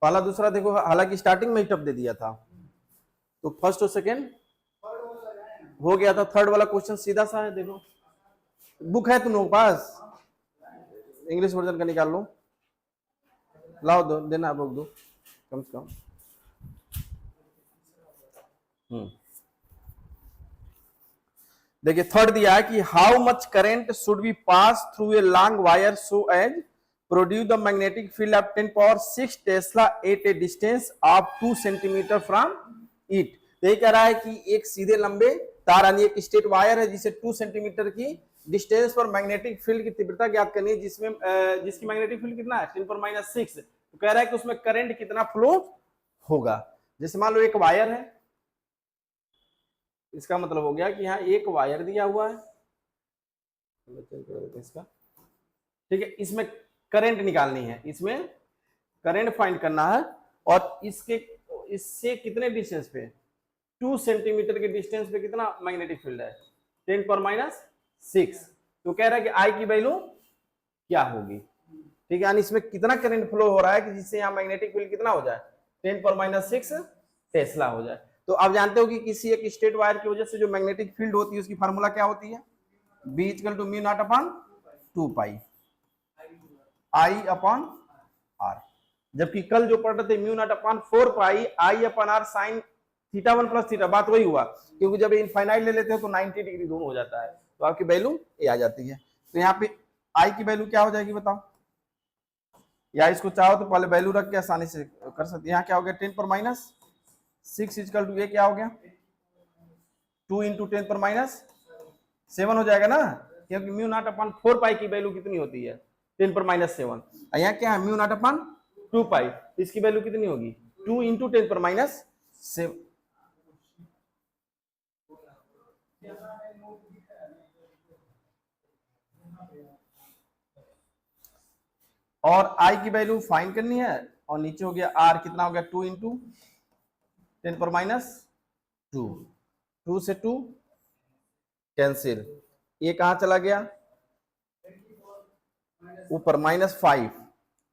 पहला दूसरा देखो, हालांकि स्टार्टिंग में ही टफ दे दिया था, तो फर्स्ट और सेकेंड हो गया था। थर्ड वाला क्वेश्चन सीधा सा है, देखो बुक है तुम लोगों के पास, इंग्लिश वर्जन का निकाल लो, लाओ दो, देना बुक दो कम से कम। देखिए थर्ड दिया है कि how much current should be pass through a long wire so as produce the magnetic field of 10⁻6 tesla at a distance of 2 centimetre from it. तो ये कह रहा है कि एक सीधे लंबे तार यानी एक स्ट्रेट वायर है जिसे 2 सेंटीमीटर की डिस्टेंस पर मैग्नेटिक फील्ड की तीव्रता ज्ञात करनी है, जिसमें जिसकी मैग्नेटिक फील्ड कितना है 10⁻6। तो कह रहा है कि उसमें करंट कितना फ्लो होगा। जैसे मान लो एक वायर है, इसका मतलब हो गया कि यहाँ एक वायर दिया हुआ है, इसका ठीक है, इसमें करंट निकालनी है, इसमें करंट फाइंड करना है, और इससे कितने डिस्टेंस पे 2 सेंटीमीटर के डिस्टेंस पे कितना मैग्नेटिक फील्ड है 10⁻6। तो कह रहा है कि आई की वैल्यू क्या होगी, ठीक है, यानी इसमें कितना करंट फ्लो हो रहा है कि जिससे यहाँ मैग्नेटिक फील्ड कितना हो जाए 10⁻6 टेस्ला हो जाए। तो आप जानते हो कि किसी एक स्ट्रेट वायर की वजह से जो मैग्नेटिक फील्ड होती है उसकी फार्मूला क्या होती है, B = μ0/2π I/r। जबकि कल जो पढ़ रहे थे μ0/4π I/r sin θ1 + θ, बात वही हुआ, क्योंकि जब इनफाइनाइट ले लेते हो तो 90 डिग्री दोनों हो जाता है, तो आपकी वैल्यू ये आ जाती है। तो यहाँ पे I की वैल्यू क्या हो जाएगी बताओ, या इसको चाहो तो पहले वैल्यू रख के आसानी से कर सकते। यहाँ क्या हो गया 10⁻6 = ये क्या हो गया 2 × 10⁻7 हो जाएगा ना, क्योंकि μ0/4π की वैल्यू कितनी होती है 10⁻7। यहाँ क्या है μ0/2π, इसकी वैल्यू कितनी होगी 2 × 10⁻7। और I की वैल्यू फाइंड करनी है, और नीचे हो गया R, कितना हो गया 2 × 10⁻2, 2 से 2 कैंसिल, ये कहां चला गया ऊपर -5,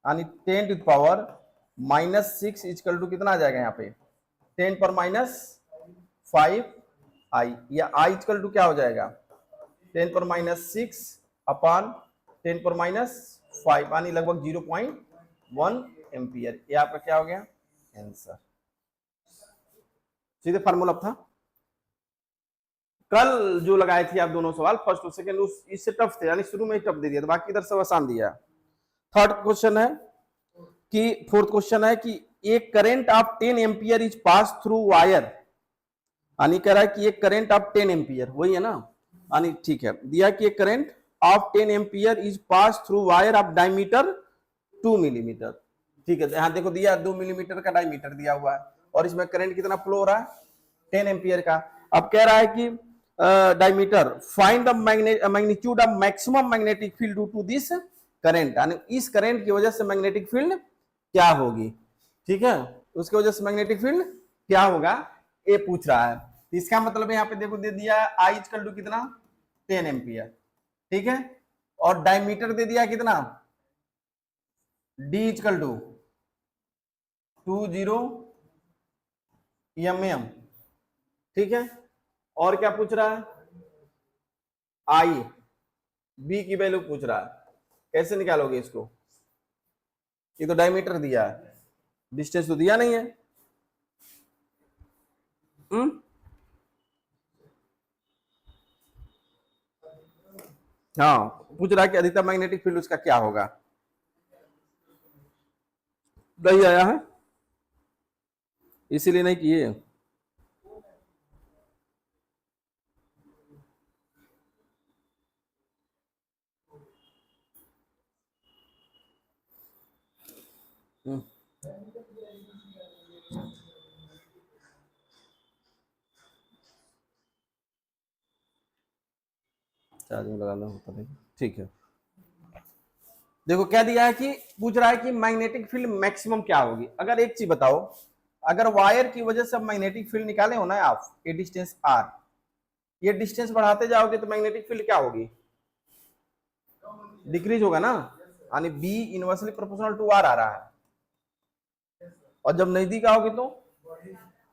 यानी 10⁻6 = कितना आ जाएगा यहाँ पे 10⁻5 I, या I = क्या हो जाएगा 10⁻6/10⁻5 यानी लगभग 0.1 एम्पियर। ये आपका क्या हो गया आंसर। सीधे फार्मूला था, कल जो लगाए थे आप दोनों सवाल फर्स्ट और सेकंड इससे टफ थे, यानी शुरू में ही टफ दे दिया था, बाकी इधर सब आसान दिया। थर्ड क्वेश्चन है कि फोर्थ क्वेश्चन है कि एक current of 10 ampere is pass through wire, यानी कह रहा है कि एक करंट ऑफ 10 एम्पियर, वही है ना, यानी ठीक है, दिया कि एक current of 10 ampere is pass through wire of diameter 2 millimetre. ठीक है, यहाँ देखो दिया 2 मिलीमीटर का डायमीटर दिया हुआ है, और इसमें करंट कितना फ्लो हो रहा है 10 एम्पियर का। अब कह रहा है कि diameter find the magnitude of maximum magnetic field due to this current, यानी इस करंट की वजह से मैग्नेटिक फील्ड क्या होगी, ठीक है, उसकी वजह से मैग्नेटिक फील्ड क्या होगा ये पूछ रहा है। इसका मतलब यहाँ पे देखो दे दिया I = कितना 10 एम्पियर, ठीक है, और डायमीटर दे दिया कितना D = 20 mm, ठीक है, और क्या पूछ रहा है I, B की वैल्यू पूछ रहा है, कैसे निकालोगे इसको, ये तो डायमीटर दिया है, डिस्टेंस तो दिया नहीं है। हाँ, पूछ रहा है कि अधिकतम मैग्नेटिक फील्ड उसका क्या होगा, नहीं आया है इसीलिए नहीं किए। चार्जिंग लगाना होता है, ठीक है। देखो क्या दिया है कि पूछ रहा है कि मैग्नेटिक फील्ड मैक्सिमम क्या होगी। अगर एक चीज बताओ, अगर वायर की वजह से मैग्नेटिक फील्ड निकाले हो ना आप, ये डिस्टेंस r, ये डिस्टेंस बढ़ाते जाओगे तो मैग्नेटिक फील्ड क्या होगी डिक्रीज होगा ना, यानी B inversely proportional to r आ रहा है, और जब नजदीक आओगे तो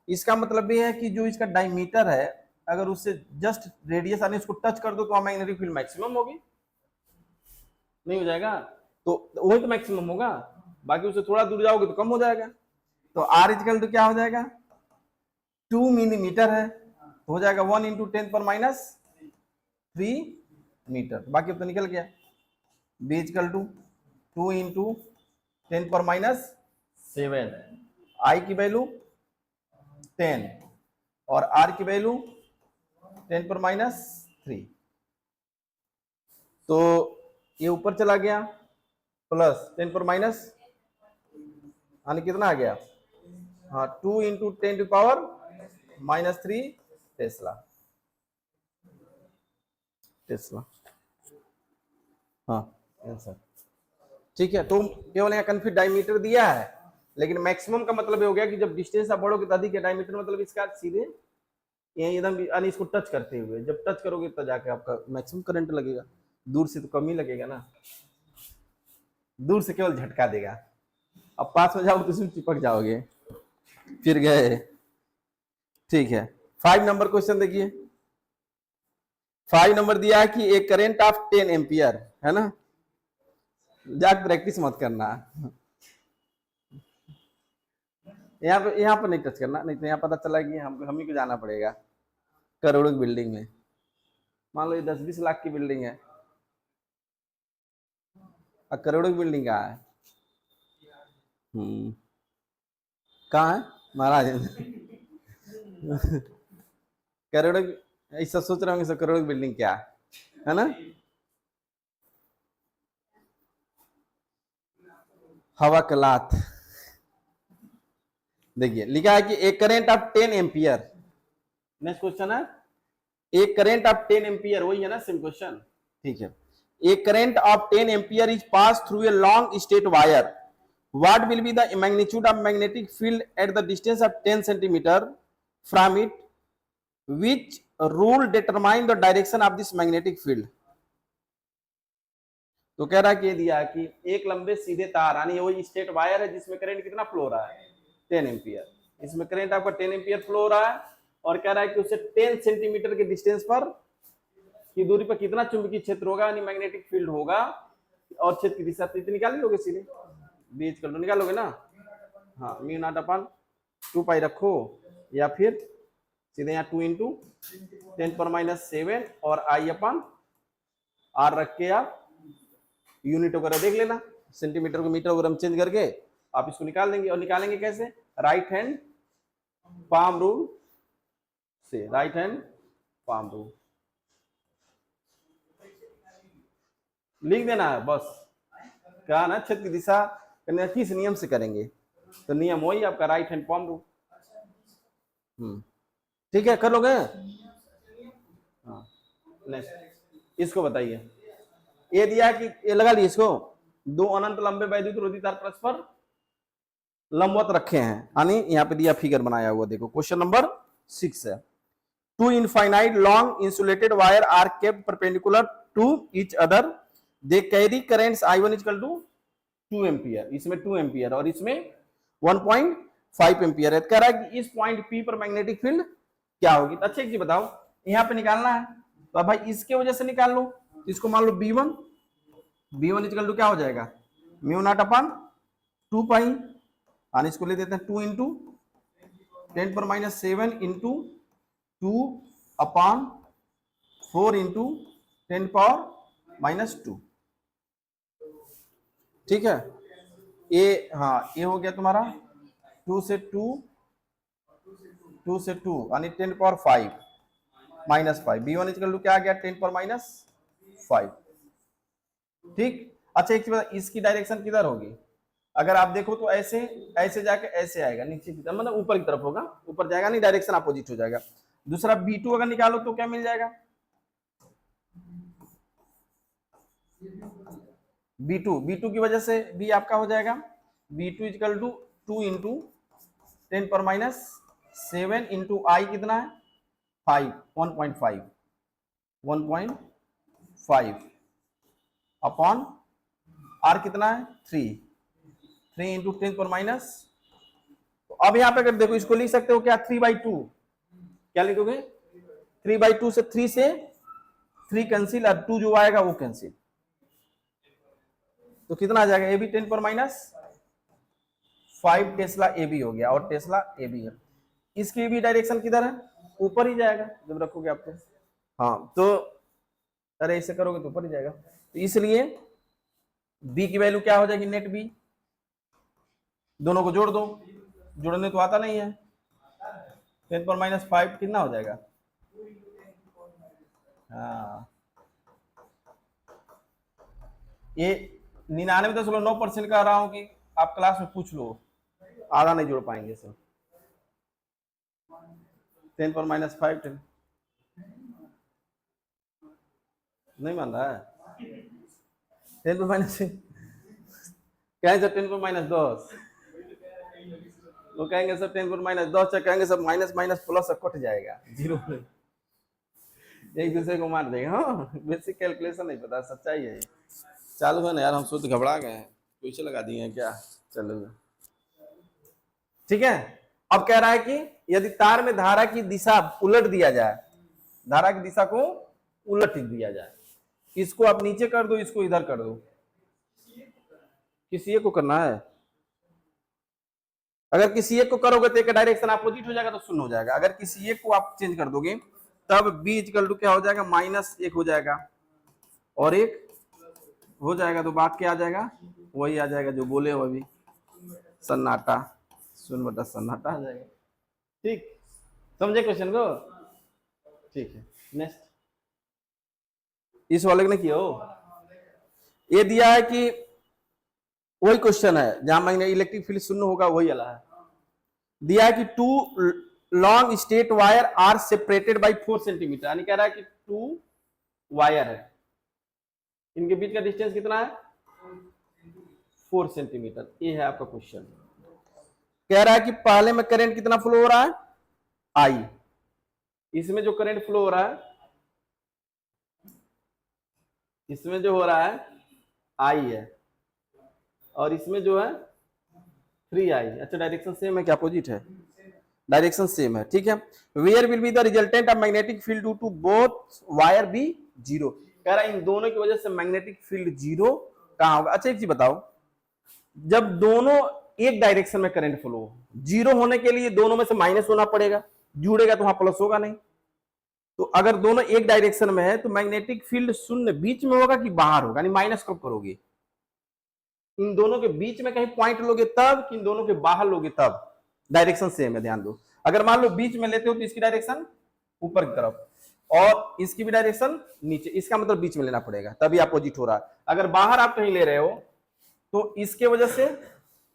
इसका मतलब ये है कि जो इसका डायमीटर है अगर उससे जस्ट रेडियस आने इसको टच कर दो तो मैग्नेटिक फील्ड मैक्सिमम होगी, नहीं हो जाएगा? तो वही तो मैक्सिमम होगा, बाकी उससे थोड़ा दूर जाओगे तो कम हो जाएगा। तो आर इक्वल टू क्या हो जाएगा, 2 मिलीमीटर है तो हो जाएगा 1 इंटू 10⁻³ मीटर। बाकी अब तो निकल गया। बी इक्वल टू 2 इंटू 10⁻7, आई की वैल्यू 10 और आर की वैल्यू 10⁻3। तो ये ऊपर चला गया प्लस 10⁻, यानी कितना आ गया, हाँ 2 इंटू 10⁻³ टेस्ला। टेस्ला, हाँ आंसर। ठीक है, तो केवल यहाँ कन्फ्यूज डायमीटर दिया है, लेकिन मैक्सिमम का मतलब ये हो गया कि जब डिस्टेंस आप बढ़ोगे तो अधिक है। डायमीटर मतलब इसका सीधे यहीं एकदम यानी इसको टच करते हुए, जब टच करोगे तब जाके आपका मैक्सिमम करंट लगेगा, दूर से तो कम ही लगेगा ना, दूर से केवल झटका देगा। अब पास में जाओगे तो उसमें चिपक जाओगे, फिर गए। ठीक है, 5 नंबर क्वेश्चन देखिए। 5 नंबर दिया है कि एक करंट ऑफ 10 एम्पियर है ना, जाके प्रैक्टिस मत करना, यहाँ पर नहीं टच करना, नहीं तो यहाँ पता चला कि हम ही को जाना पड़ेगा करोड़ों की बिल्डिंग में। मान लो ये 10-20 लाख की बिल्डिंग है और करोड़ों की बिल्डिंग कहाँ है? कहाँ है महाराज? करोड़ों की, ऐसा सोच रहे होंगे सब करोड़ों की बिल्डिंग क्या है ना। हवा का लात। देखिए लिखा है कि एक current of 10 ampere. Next question है एक करंट ऑफ 10 एम्पियर, वही है ना सेम क्वेश्चन। ठीक है, एक current of 10 ampere is pass through a long straight wire, what will be the magnitude of magnetic field at the distance of 10 centimeter from it, which rule determine the direction of this magnetic field? तो कह रहा है कि दिया कि एक लंबे सीधे तार यानी वही स्ट्रेट वायर है जिसमें करंट कितना फ्लो हो रहा है, 10 एम्पियर। इसमें करंट आपका 10 एम्पियर फ्लो हो रहा है और कह रहा है कि उससे 10 सेंटीमीटर के डिस्टेंस पर की दूरी पर कितना चुंबकीय क्षेत्र होगा यानी मैग्नेटिक फील्ड होगा, और क्षेत्र की दिशा तो निकाल लोगे सीधे, बीच कर लो, निकालोगे ना। हाँ, μ0/2 पाई रखो या फिर सीधे यहाँ 2 इंटू 10⁻7 और I/R रख के आप यूनिट वगैरह देख लेना, सेंटीमीटर को मीटर वगैरह चेंज करके आप इसको निकाल देंगे। और निकालेंगे कैसे, राइट हैंड पाम रूल से, राइट हैंड पाम रूल लिख देना है बस। कहा ना क्षेत्र की दिशा किस नियम से करेंगे, तो नियम वही आपका राइट हैंड पाम रूल। ठीक है, कर लोगे। हाँ, नेक्स्ट इसको बताइए। ये दिया कि ये लगा ली इसको, दो अनंत लंबे वैद्युत रोधी तार परस्पर लंबवत रखे हैं, यानी यहाँ पे दिया फिगर बनाया हुआ, देखो क्वेश्चन नंबर 6 है। 2 infinite long insulated wire are kept perpendicular to each other, they carry currents I1 equal to 2 ampere, इसमें 2 एम्पियर और इसमें 1.5 एम्पियर है। कह रहा है कि इस पॉइंट P पर मैग्नेटिक फील्ड क्या होगी। तो अच्छा एक चीज बताओ, यहाँ पे निकालना है तो भाई इसके वजह से निकाल लो, इसको मान लो B1, B1 इक्वल टू क्या हो जाएगा, μ0/2 पाई, और इसको ले देते हैं 2 इंटू 10⁻7 इंटू 2/4 इंटू 10⁻²। ठीक है, ये हाँ ये हो गया तुम्हारा 2 से 2 यानी 10⁻5 -5। B1 इक्वल टू क्या आ गया, 10⁻5। ठीक, अच्छा एक चीज बता, इसकी डायरेक्शन किधर होगी, अगर आप देखो तो ऐसे ऐसे जाके ऐसे आएगा, नीचे की तरफ मतलब ऊपर की तरफ होगा, ऊपर जाएगा नहीं, डायरेक्शन अपोजिट हो जाएगा। दूसरा B2 अगर निकालो तो क्या मिल जाएगा, B2 की वजह से B आपका हो जाएगा B2 equal to 2 into 10⁻7 into I कितना है 5, 1.5 अपॉन R कितना है 3 इंटू 10⁻ अब यहाँ पे अगर देखो इसको लिख सकते हो क्या 3/2, क्या लिखोगे 3/2 से 3 कैंसिल और 2 जो आएगा वो कैंसिल, तो कितना आ जाएगा A B 10⁻5 tesla A B हो गया, और टेस्ला ए बी है। इसकी भी डायरेक्शन किधर है, ऊपर ही जाएगा जब रखोगे आप तो। हाँ तो अरे ऐसे करोगे तो ऊपर ही जाएगा, तो इसलिए बी की वैल्यू क्या हो जाएगी, नेट बी। दोनों को जोड़ दो, जोड़ने तो आता नहीं है, 10⁻5 कितना हो जाएगा, हाँ ये 99.9% कह रहा हूं कि आप क्लास में पूछ लो, आधा नहीं जोड़ पाएंगे सर। 10⁻5 नहीं मान रहा है, 10⁻, कहेंगे सर 10⁻10, वो कहेंगे सर 10⁻10, कहेंगे सब माइनस माइनस प्लस कट जाएगा, जीरो एक दूसरे को मार देगा। हाँ बेसिक कैलकुलेशन नहीं पता, सच्चाई है। चालू है ना यार, हम खुद घबरा गए हैं, पीछे लगा दिए हैं क्या, चलो ठीक है। अब कह रहा है कि यदि तार में धारा की दिशा उलट दिया जाए, धारा की दिशा को उलट दिया जाए, इसको आप नीचे कर दो, इसको इधर कर दो, किसी एक को करना है। अगर किसी एक को करोगे तो एक डायरेक्शन अपोजिट हो जाएगा तो शून्य हो जाएगा, अगर किसी एक को आप चेंज कर दोगे तब b इक्वल टू क्या हो जाएगा, -1 हो जाएगा और 1 हो जाएगा, तो बात क्या आ जाएगा, वही आ जाएगा जो बोले हो अभी, सन्नाटा, 0/सन्नाटा आ जाएगा। ठीक, समझे क्वेश्चन को, ठीक है। नेक्स्ट, इस वाले ने किया हो, ये दिया है कि वही क्वेश्चन है जहां मैंने इलेक्ट्रिक फील्ड शून्य होगा वही वाला है। दिया है कि 2 long straight wire are separated by 4 centimetre, यानी कह रहा है कि 2 वायर है, इनके बीच का डिस्टेंस कितना है, 4 सेंटीमीटर। ये है आपका क्वेश्चन। कह रहा है कि पहले में करंट कितना फ्लो हो रहा है, आई, इसमें जो करंट फ्लो हो रहा है, इसमें जो हो रहा है आई है, और इसमें जो है 3i। अच्छा डायरेक्शन सेम है क्या, अपोजिट है, डायरेक्शन सेम है, ठीक है। Where will be the resultant of magnetic field due to both wire be 0, कह रहा है इन दोनों की वजह से मैग्नेटिक फील्ड 0 कहां होगा। अच्छा एक चीज बताओ, जब दोनों एक डायरेक्शन में करंट फ्लो, 0 होने के लिए दोनों में से माइनस होना पड़ेगा, जुड़ेगा तो वहां प्लस होगा नहीं, तो अगर दोनों एक डायरेक्शन में है तो मैग्नेटिक फील्ड शून्य बीच में होगा कि बाहर होगा, यानी माइनस कब करोगे, इन दोनों के बीच में कहीं पॉइंट लोगे तब, कि इन दोनों के बाहर लोगे तब। डायरेक्शन सेम है, ध्यान दो। अगर मान लो बीच में लेते हो तो इसकी डायरेक्शन ऊपर की तरफ और इसकी भी डायरेक्शन नीचे, इसका मतलब बीच में लेना पड़ेगा, तभी अपोजिट हो रहा है। अगर बाहर आप कहीं ले रहे हो तो इसके वजह से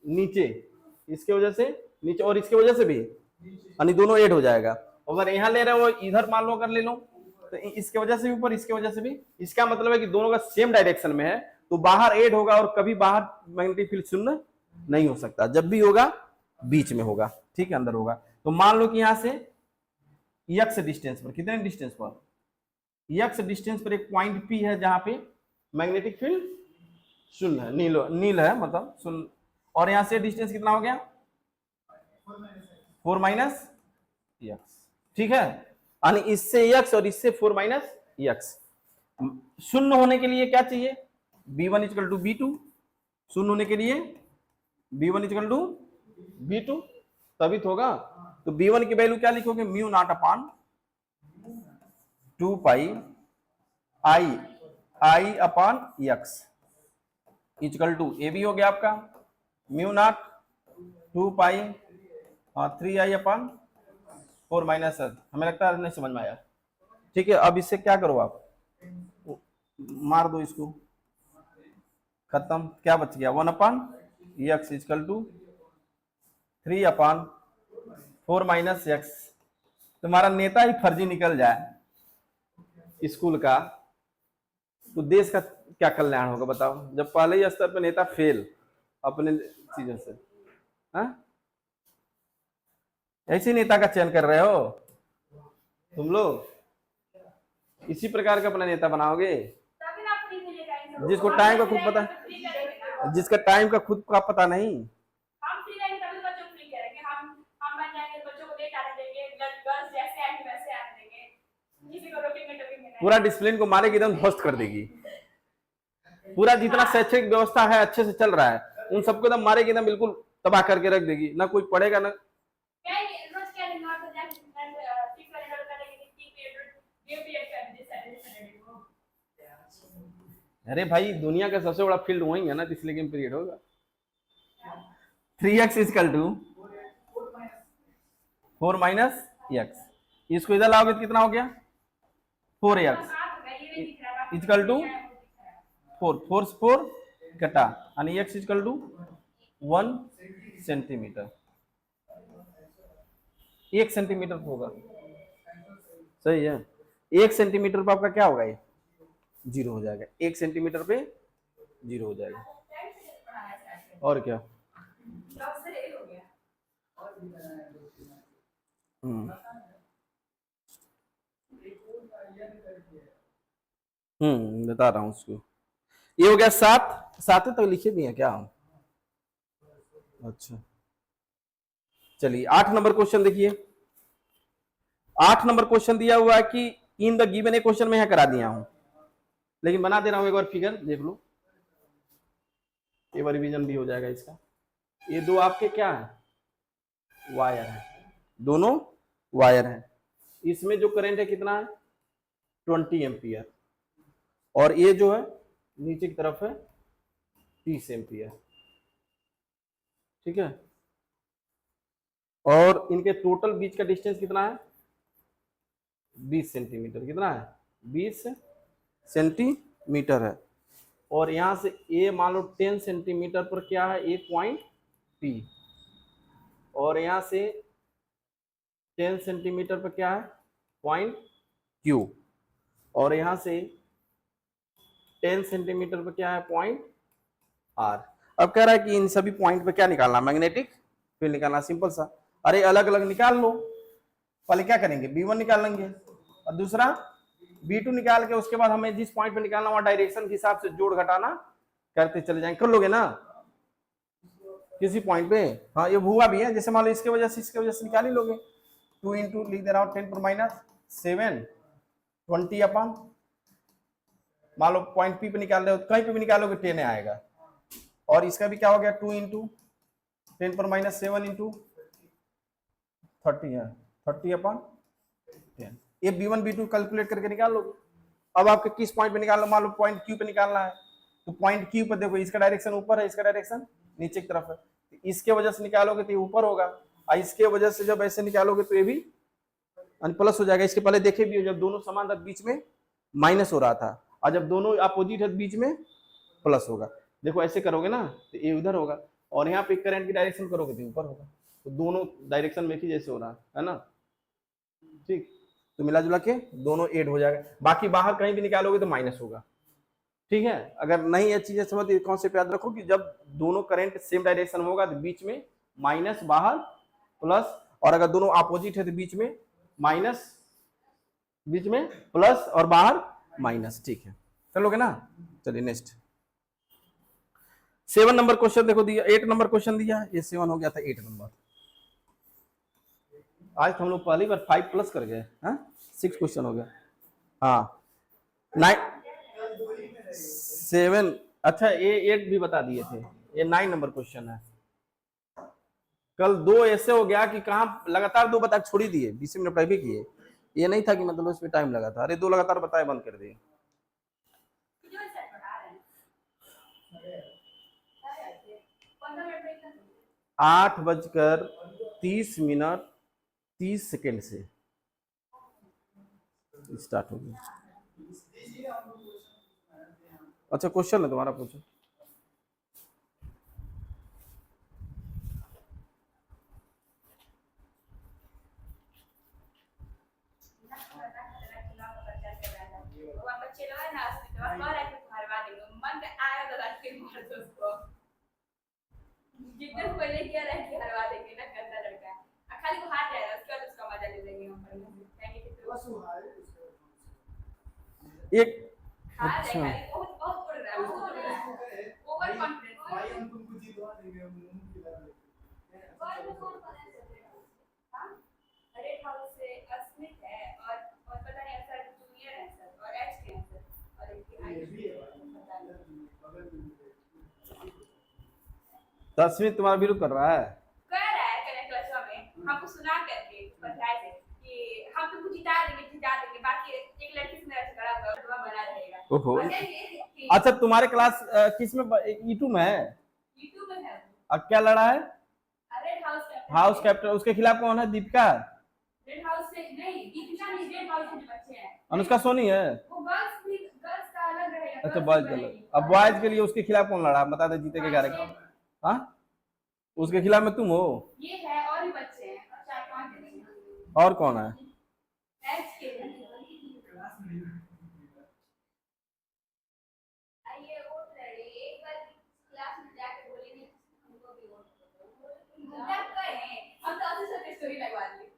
नीचे, इसके वजह से नीचे और इसके वजह से भी, यानी दोनों ऐड हो जाएगा। अगर यहाँ ले रहे हो इधर मान लो अगर ले लो तो इसके वजह से भी ऊपर, इसके वजह से भी, इसका मतलब है कि दोनों का सेम डायरेक्शन में है तो बाहर ऐड होगा, और कभी बाहर मैग्नेटिक फील्ड शून्य नहीं हो सकता, जब भी होगा बीच में होगा, ठीक है, अंदर होगा। तो मान लो कि यहां से x डिस्टेंस पर, कितने डिस्टेंस पर, x डिस्टेंस पर एक पॉइंट P है जहां पे मैग्नेटिक फील्ड शून्य है, नील है मतलब शून्य, और यहां से डिस्टेंस कितना हो गया, 4 - x, ठीक है, यानी इससे x और इससे 4 - x। शून्य होने के लिए क्या चाहिए, b1 = b2, शून्य होने के लिए b1 = b2, तभी तो होगा। तो b1 की वैल्यू क्या लिखोगे, μ0/2π I/x = AB हो गया आपका, μ0/2π 3i/4 - हमें लगता है नहीं समझ में आया, ठीक है। अब इससे क्या करो, आप मार दो इसको, खत्म, क्या बच गया, 1/x = 3/4 - x। तुम्हारा नेता ही फर्जी निकल जाए स्कूल का तो देश का क्या कल्याण होगा बताओ, जब पहले ही स्तर पे नेता फेल अपने चीजों से। हाँ ऐसे नेता का चयन कर रहे हो तुम लोग, इसी प्रकार का अपना नेता बनाओगे जिसको टाइम का खुद पता, जिसका टाइम का खुद का पता नहीं। पूरा डिसिप्लिन को मारेगी, एकदम ध्वस्त कर देगी। पूरा जितना शैक्षिक व्यवस्था है अच्छे से चल रहा है, उन सबको एकदम मारेगी, एकदम बिल्कुल तबाह करके रख देगी, ना कोई पढ़ेगा ना। अरे भाई दुनिया का सबसे बड़ा फील्ड वही है ना, इसलिए गेम पीरियड होगा। 3x is equal to 4 minus x, इसको इधर लाओगे तो कितना हो गया 4x इजकल टू 4 4 कटा, यानी x equal to 1 centimetre, 1 centimetre होगा, सही है। 1 सेंटीमीटर पर आपका क्या होगा, ये 0 हो जाएगा, 1 सेंटीमीटर पे 0 हो जाएगा, और क्या। बता रहा हूँ उसको। ये हो गया 7 7 तो लिखे भी है क्या हम, अच्छा चलिए 8 नंबर क्वेश्चन देखिए। 8 नंबर क्वेश्चन दिया हुआ है कि in the given, A question में यहाँ करा दिया हूं, लेकिन बना दे रहा हूं एक बार फिगर देख लो, एक बार रिवीजन भी हो जाएगा इसका। ये दो आपके क्या है, वायर है, दोनों वायर है, इसमें जो करंट है कितना है 20 एम्पियर, और ये जो है नीचे की तरफ है 30 एम्पियर, ठीक है। और इनके टोटल बीच का डिस्टेंस कितना है 20 सेंटीमीटर, कितना है 20 सेंटीमीटर है। और यहां से ए मान लो 10 सेंटीमीटर पर क्या है, एक पॉइंट पी, और यहां से 10 सेंटीमीटर पर क्या है पॉइंट क्यू, और यहां से 10 सेंटीमीटर पर क्या है पॉइंट आर। अब कह रहा है कि इन सभी पॉइंट पे क्या निकालना, मैग्नेटिक फील्ड निकालना, सिंपल सा। अरे अलग अलग निकाल लो, पहले क्या करेंगे B1 निकाल लेंगे और दूसरा B2 निकाल के उसके बाद हमें जिस पॉइंट पे निकालना वहां डायरेक्शन के हिसाब से जोड़ घटाना करते चले जाएंगे। कर लोगे ना किसी पॉइंट पे, हाँ ये हुआ भी है, जैसे मान लो इसके वजह से निकाल ही लोगे। 2 इंटू लिख दे रहा हूँ 10 पर माइनस 7 20 अपन, मान लो पॉइंट पी पे निकाल रहे हो, कहीं पे भी निकालोगे 10 आएगा। और इसका भी क्या हो गया 2 इंटू 10 पर माइनस 7 इंटू 30 है, 30 अपन 10। ये B1 B2 कैलकुलेट करके निकाल लो। अब आपके किस पॉइंट पे निकालना, मान लो पॉइंट क्यू पे निकालना है, तो पॉइंट क्यू पे देखो इसका डायरेक्शन ऊपर है, इसका डायरेक्शन नीचे की तरफ है, तो इसके वजह से निकालोगे तो ये ऊपर होगा, और इसके वजह से जब ऐसे निकालोगे तो ये भी प्लस हो जाएगा। इसके पहले देखे भी हो, जब दोनों समान था बीच में माइनस हो रहा था, और जब दोनों अपोजिट है बीच में प्लस होगा। देखो ऐसे करोगे ना तो ये उधर होगा, और यहाँ पे करंट की डायरेक्शन करोगे तो ऊपर होगा, तो दोनों डायरेक्शन में ही जैसे हो रहा है ना, ठीक। तो मिला जुला के दोनों ऐड हो जाएगा, बाकी बाहर कहीं भी निकालोगे तो माइनस होगा, ठीक है। अगर नहीं ये चीजें समझ, कॉन्सेप्ट याद रखो कि जब दोनों करंट सेम डायरेक्शन होगा तो बीच में माइनस, बाहर प्लस, और अगर दोनों अपोजिट है तो बीच में माइनस, बीच में प्लस और बाहर माइनस, ठीक है। कर लोगे ना, चलिए नेक्स्ट 7 नंबर क्वेश्चन देखो दिया, 8 नंबर क्वेश्चन दिया, ये 7 हो गया था, 8 नंबर। आज तो हम लोग पहली बार 5 प्लस कर गए, हाँ 6 क्वेश्चन हो गया, हाँ 7, अच्छा ये 8 भी बता दिए थे, ये 9 नंबर क्वेश्चन है। कल 2 ऐसे हो गया कि कहाँ लगातार 2 बता छोड़ ही दिए, 20 मिनट भी किए, ये नहीं था कि मतलब उसमें टाइम लगा था, अरे 2 लगातार बताए बंद कर दिए। आठ बजकर 30 मिनट 30 सेकेंड से स्टार्ट हो गया। अच्छा क्वेश्चन है तुम्हारा, पूछो। जितने पहले किया रहा कि हरवा देंगे ना, गंदा लड़का है, खाली वो हाथ जाएगा, उसके बाद उसका मजा ले लेंगे हम, कहेंगे कि तो एक अच्छा बहुत बहुत बोल रहा है, ओवर कॉन्फिडेंस भाई, हम तुमको जितवा देंगे, हम मुंह खिला देंगे। बाय में कौन फाइनेंस देगा, हां रेड हाउस से अस्मित है, और पता नहीं ऐसा 10 मिनट तुम्हारा विरोध कर रहा है। कह रहा है कल क्लास में हमको सुना करके पढ़ाई से कि हम तुमको जिता देंगे बाकी एक लड़की से मेरा झगड़ा हुआ बना रहेगा। ओहो। और ये अच्छा तुम्हारे क्लास किस में, E2 में है? यूट्यूब में है। अब क्या लड़ा है? Red house captain. House captain, उसके खिलाफ कौन है? दीपिका? रेड हाउस से नहीं, दीपिका नहीं, रेड हाउस के जो बच्चे हैं अनुष्का सोनी है? वो गर्ल्स का अलग रहेगा। अच्छा बॉयज के लिए, अब बॉयज के लिए उसके खिलाफ कौन लड़ा? बता दे जीते के गारे। हाँ उसके खिलाफ में तुम हो? ये है और भी बच्चे हैं, 4-5 हैं। और कौन है? एच के आइए वोट लड़े एक बार क्लास में जाके बोलेंगे हमको भी वोट दो। मजाक कर रहे हैं हम तो अच्छे से स्टोरी लगवा लिए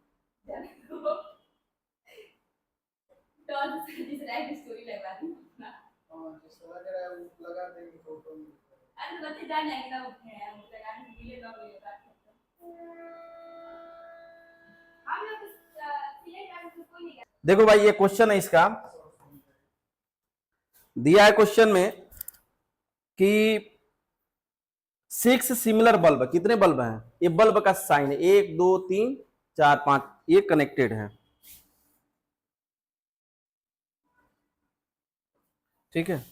तो जिस राइट स्टोरी लगवा दी ना। हां जिस लग रहा है वो लगा देंगे फोटो में। अरे बच्चे जान जाएंगे ना उठे हैं हम लगाने के लिए लोग ये बात करते हम लोग सिलेक्ट करने से कोई नहीं। देखो भाई ये क्वेश्चन है, इसका दिया है क्वेश्चन में कि 6 सिमिलर बल्ब, कितने बल्ब हैं? ये बल्ब का साइन है 1 2 3 4 5, ये कनेक्टेड है, ठीक है,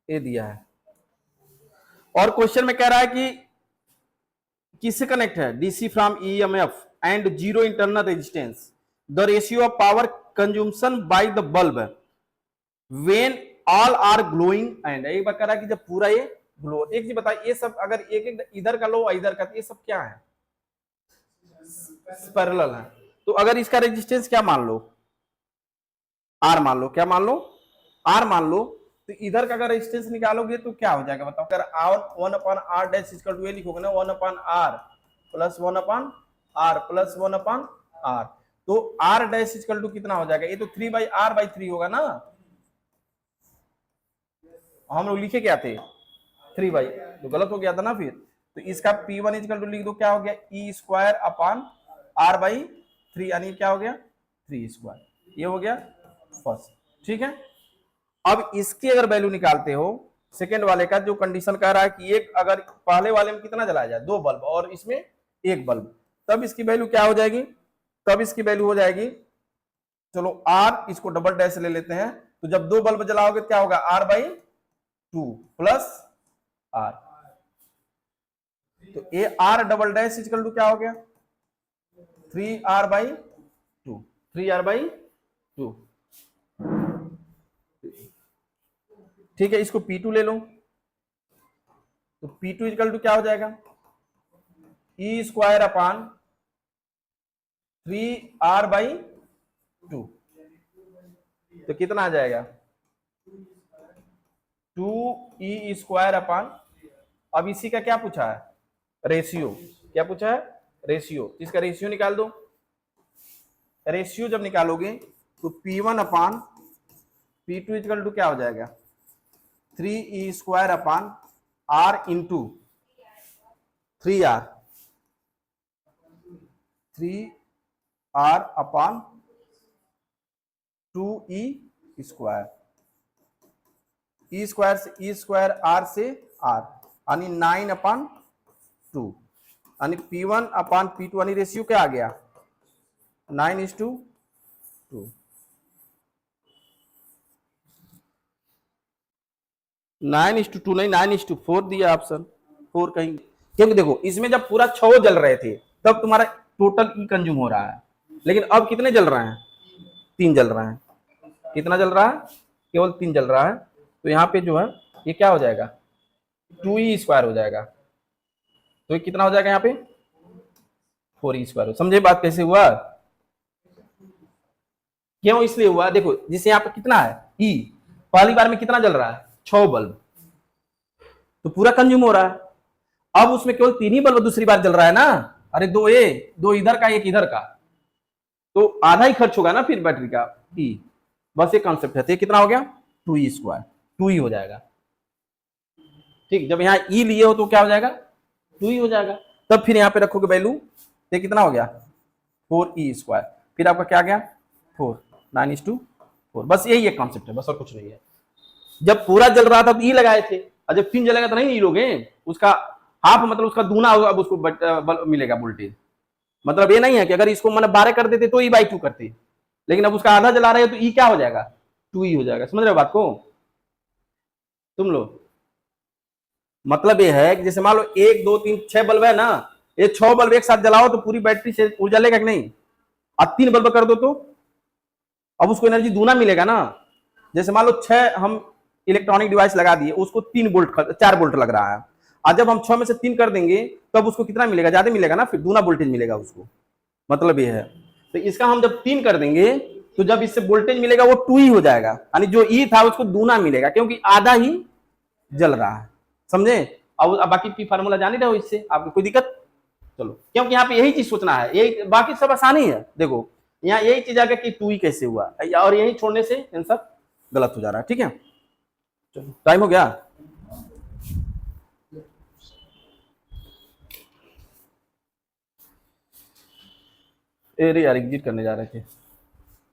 ये दिया है। और क्वेश्चन में कह रहा है कि किससे कनेक्ट है? DC from EMF and zero internal resistance, the ratio of power consumption by the bulb when all are glowing and, एक बार कह रहा है कि जब पूरा ये ग्लो। एक चीज बताइए, ये सब अगर एक एक इधर का लो इधर का, ये सब क्या है? पैरेलल है। तो अगर इसका रेजिस्टेंस क्या मान लो? आर मान लो। क्या मान लो? आर मान लो। तो इधर का अगर रेजिस्टेंस निकालोगे तो क्या हो जाएगा बताओ? अगर R 1/R dash equal to ये लिखोगे ना 1/R plus 1/R plus 1/R, तो R डैश इक्वल टू कितना हो जाएगा? ये तो 3/R/3 होगा ना। हम लोग लिखे क्या थे? 3 बाई, तो गलत हो गया था ना फिर। तो इसका P1 इक्वल टू लिख दो, क्या हो गया? E²/R/3, यानी क्या हो गया? 3²। ये हो गया फर्स्ट, ठीक है। अब इसकी अगर वैल्यू निकालते हो सेकेंड वाले का, जो कंडीशन कह रहा है कि एक, अगर पहले वाले में कितना जलाया जाए? 2 बल्ब और इसमें 1 बल्ब, तब इसकी वैल्यू क्या हो जाएगी? तब इसकी वैल्यू हो जाएगी, चलो R इसको डबल डैश ले लेते हैं, तो जब 2 बल्ब जलाओगे क्या होगा? R/2 प्लस R, तो ये R double dash equal to क्या हो गया? 3R/2, 3R/2, ठीक है। इसको P2 ले लो, तो P2 इक्वल टू क्या हो जाएगा? E²/3R/2, तो कितना आ जाएगा? 2E²/, अब इसी का क्या पूछा है? रेशियो। क्या पूछा है? रेशियो। इसका रेशियो निकाल दो। रेशियो जब निकालोगे तो P1/P2 इक्वल टू क्या हो जाएगा? 3E²/R into 3R, 3R/2E², E² से E²R से R, यानी 9/2, यानी P1/P2, यानी रेशियो क्या आ गया? 9:2। 9:2 नहीं, 9:4 दिया ऑप्शन 4 कहीं, क्योंकि देखो इसमें जब पूरा 6 जल रहे थे तब तुम्हारा टोटल ई कंज्यूम हो रहा है, लेकिन अब कितने जल रहे हैं? 3 जल रहे हैं। कितना जल रहा है? केवल 3 जल रहा है। तो यहाँ पे जो है ये क्या हो जाएगा? 2E² हो जाएगा। तो ये कितना हो जाएगा यहाँ पे? 4E²। समझे बात कैसे हुआ? क्यों इसलिए हुआ? देखो जिससे यहाँ पे कितना है E, पहली बार में कितना जल रहा है? 6 बल्ब, तो पूरा कंज्यूम हो रहा है। अब उसमें केवल 3 ही बल्ब दूसरी बार जल रहा है ना। अरे 2 इधर का 1 इधर का, तो आधा ही खर्च होगा ना फिर बैटरी का E। बस ये कॉन्सेप्ट है। तो ये कितना हो गया? 2E², 2E हो जाएगा, ठीक। जब यहाँ E लिए हो तो क्या हो जाएगा? 2E हो जाएगा। तब फिर यहाँ पे रखोगे वैल्यू, ये कितना हो गया? 4E², फिर आपका क्या गया? 4, 9:4। बस यही एक कॉन्सेप्ट है, बस और कुछ नहीं है। जब पूरा जल रहा था तो E लगाए थे, और जब 3 जलेगा तो नहीं लोगे, उसका हाफ मतलब उसका दूना होगा, अब उसको मिलेगा वोल्टेज। मतलब ये नहीं है कि अगर इसको मैंने 12 कर देते तो E/2 करते, लेकिन अब उसका आधा जला रहे हो तो E क्या हो जाएगा, 2E हो जाएगा। समझ रहे हो बात को तुम लोग? मतलब ये है कि जैसे मान लो 1 2 3 6 बल्ब है ना, ये 6 बल्ब एक साथ जलाओ तो पूरी बैटरी से ऊर्जा लेगा कि नहीं, और 3 बल्ब कर दो तो अब उसको एनर्जी दूना मिलेगा ना। जैसे मान लो 6 हम इलेक्ट्रॉनिक डिवाइस लगा दिए, उसको 3 वोल्ट 4 वोल्ट लग रहा है, और जब हम 6 में से 3 कर देंगे तब तो उसको कितना मिलेगा, ज्यादा मिलेगा ना, फिर दूना वोल्टेज मिलेगा उसको। मतलब ये है, तो इसका हम जब 3 कर देंगे तो जब इससे वोल्टेज मिलेगा वो 2E हो जाएगा, यानी जो E था उसको दूना मिलेगा, क्योंकि आधा ही जल रहा है। समझे? अब बाकी की फार्मूला जान ही रहे हो, इससे आपको कोई दिक्कत? चलो, क्योंकि यहाँ पे यही चीज सोचना है, यही, बाकी सब आसानी है। देखो यहाँ यही चीज आगे कि 2E कैसे हुआ, और यही छोड़ने से आंसर गलत हो जा रहा है। ठीक है, चलो टाइम हो गया। अरे यार एग्जिट करने जा रहे थे,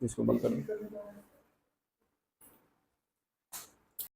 इसको बंद कर दो।